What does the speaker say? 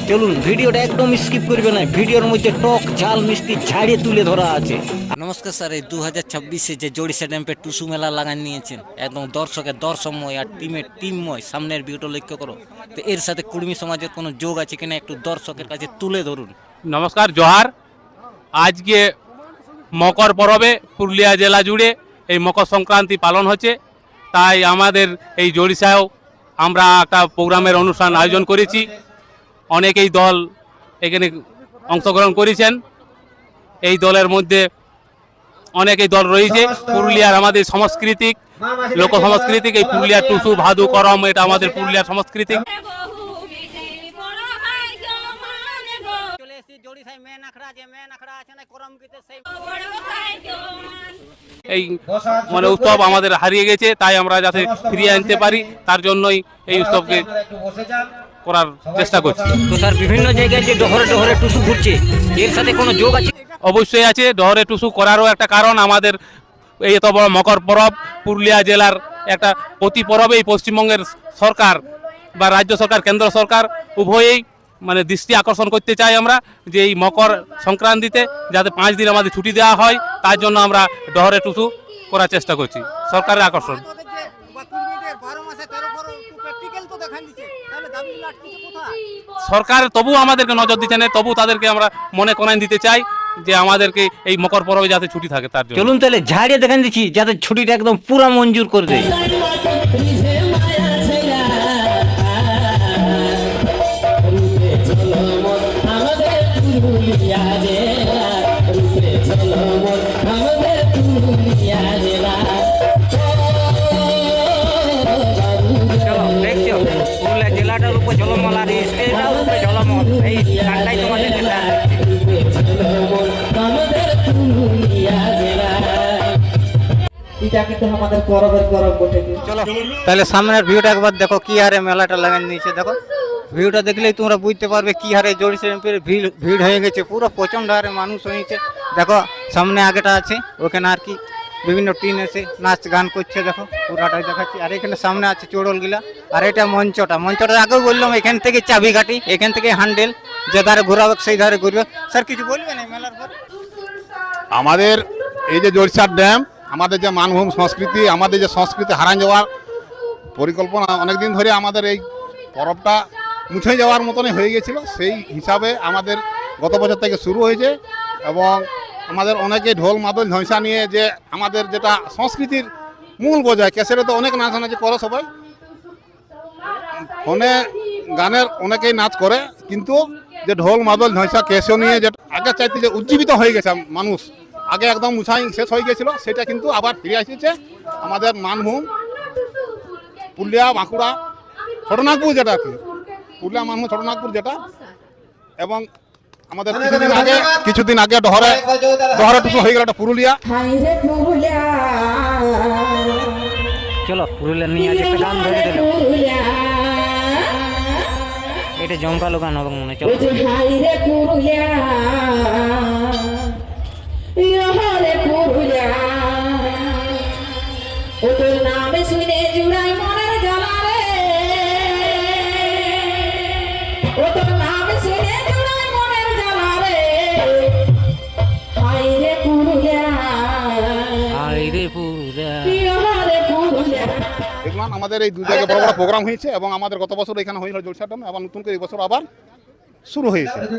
চলুন ভিডিওটা একদম স্কিপ করবে না, ভিডিওর মধ্যে টক ঝাল মিষ্টি ঝাড়িয়ে তুলে ধরা আছে। নমস্কার স্যার, এই 2026-এ যে জড়িষা ড্যাম্পে টুসু মেলা লাগান নিয়েছেন, একদম দর্শকের দর্শকময় আর টিমের টিমময়। সামনের ভিডিওটা লক্ষ্য করো, তো এর সাথে কুর্মী সমাজের কোনো যোগ আছে কিনা একটু দর্শকের কাছে তুলে ধরুন। নমস্কার, জোহার। আজকে মকর পরবে পুরুলিয়া জেলা জুড়ে এই মকর সংক্রান্তি পালন হচ্ছে, তাই আমাদের এই জড়িষায়ও আমরা একটা প্রোগ্রামের অনুষ্ঠান আয়োজন করেছি। অনেকেই দল এখানে অংশগ্রহণ করেছেন। এই দলের মধ্যে অনেকেই দল রয়েছে। পুরুলিয়ার আমাদের সাংস্কৃতিক লোক সাংস্কৃতিক এই পুরুলিয়ার টুসু ভাদু করম, এটা আমাদের পুরুলিয়ার সাংস্কৃতিক। এই মানে উৎসব আমাদের হারিয়ে গেছে, তাই আমরা যাতে ফিরিয়ে আনতে পারি তার জন্যই এই উৎসবকে করার চেষ্টা করছি। তো স্যার, বিভিন্ন জায়গায় যে ডহরে ডহরে টুসু ঘুরছে, এর সাথে কোনো যোগ আছে? অবশ্যই আছে। ডহরে টুসু করারও একটা কারণ, আমাদের এই এত বড় মকর পরব পুরুলিয়া জেলার একটা প্রতি পরবেই পশ্চিমবঙ্গের সরকার বা রাজ্য সরকার, কেন্দ্র সরকার উভয়েই মানে দৃষ্টি আকর্ষণ করতে চাই আমরা যে এই মকর সংক্রান্তিতে যাতে 5 দিন আমাদের ছুটি দেওয়া হয়, তার জন্য আমরা ডহরে টুসু করার চেষ্টা করছি। সরকারের আকর্ষণ সরকার তবু আমাদেরকে নজর দিচ্ছে না, তবু তাদেরকে আমরা মনে করাই দিতে চাই যে আমাদেরকে এই মকর পরবে যাতে ছুটি থাকে তার জন্য। চলুন তাহলে ঝাড়িয়ে দেখান দিচ্ছি যাতে ছুটিটা একদম পুরা মঞ্জুর করে দেয়। দেখছো পুরুলিয়া জেলাটার উপর ঝলমল আর স্টেজটার উপরে ঝলমল, এই গানটাই তোমাদের চলো তাহলে সামনের ভিউটা একবার দেখো, কি হারে মেলাটা লাগান নিয়েছে। দেখো ভিউটা দেখলেই তোমরা বুঝতে পারবে কি হারে জড়িষা ড্যাম্পের ভিড় হয়ে গেছে, পুরো প্রচণ্ড হারে মানুষ হয়েছে। দেখো সামনে আগেটা আছে, ওখানে আর কি বিভিন্ন টিম এসে নাচ গান করছে, দেখো পুরাটাই দেখাচ্ছি। আর এখানে সামনে আছে চোড়লগুলা, আর এটা মঞ্চটা আগেও বললাম এখান থেকে চাবিকাঠি, এখান থেকে হ্যান্ডেল, যে ধারে ঘোরাবে সেই ধারে ঘুরবে। স্যার কিছু বলবেন এই মেলার পর? আমাদের এই যে জড়িষা ড্যাম, আমাদের যে মানভূম সংস্কৃতি, আমাদের যে সংস্কৃতি হারান যাওয়ার পরিকল্পনা অনেকদিন ধরে আমাদের এই পরবটা মুছে যাওয়ার মতনই হয়ে গেছিল। সেই হিসাবে আমাদের গত বছর থেকে শুরু হয়েছে এবং আমাদের অনেকে ঢোল মাদল ঝঁসা নিয়ে যে আমাদের যেটা সংস্কৃতির মূল বোঝায়, ক্যাসেটে তো অনেক নাচানাচি করে সবাই, ফোনে গানের অনেকেই নাচ করে, কিন্তু যে ঢোল মাদল ঝঁসা ক্যাসিও নিয়ে যে আগে চাইতে যে উজ্জীবিত হয়ে গেছে মানুষ, আগে একদম মুছাই শেষ হয়ে গেছিল, সেটা কিন্তু আবার ফিরে এসেছে আমাদের মানভূম পুরুলিয়া, বাঁকুড়া, ছোটনাগপুর, যেটা আছে পুরুলিয়া মানভূম ছোটনাগপুর যেটা। এবং আমাদের কিছুদিন আগে ডহরে টুসু হয়ে গেল পুরুলিয়া। চলো পুরুলিয়া নিয়ে আজ একটা গান ধরে দিল, এটা জমকালো গান হবে মনে। চলো নামে শুনে জুড়াই মনের জ্বালা রে, ও তোর নামে শুনে জুড়াই মনের জ্বালা রে, হাই রে পুরুলিয়া, হাই রে পুরুলিয়া, পুরুলিয়া। দেখলাম আমাদের এই 2 জায়গায় বড় বড় প্রোগ্রাম হয়েছে এবং আমাদের গত বছর এখানে হয়েছিল জড়িষা ড্যাম, আবার নতুন করে এই বছর আবার শুরু হয়েছে।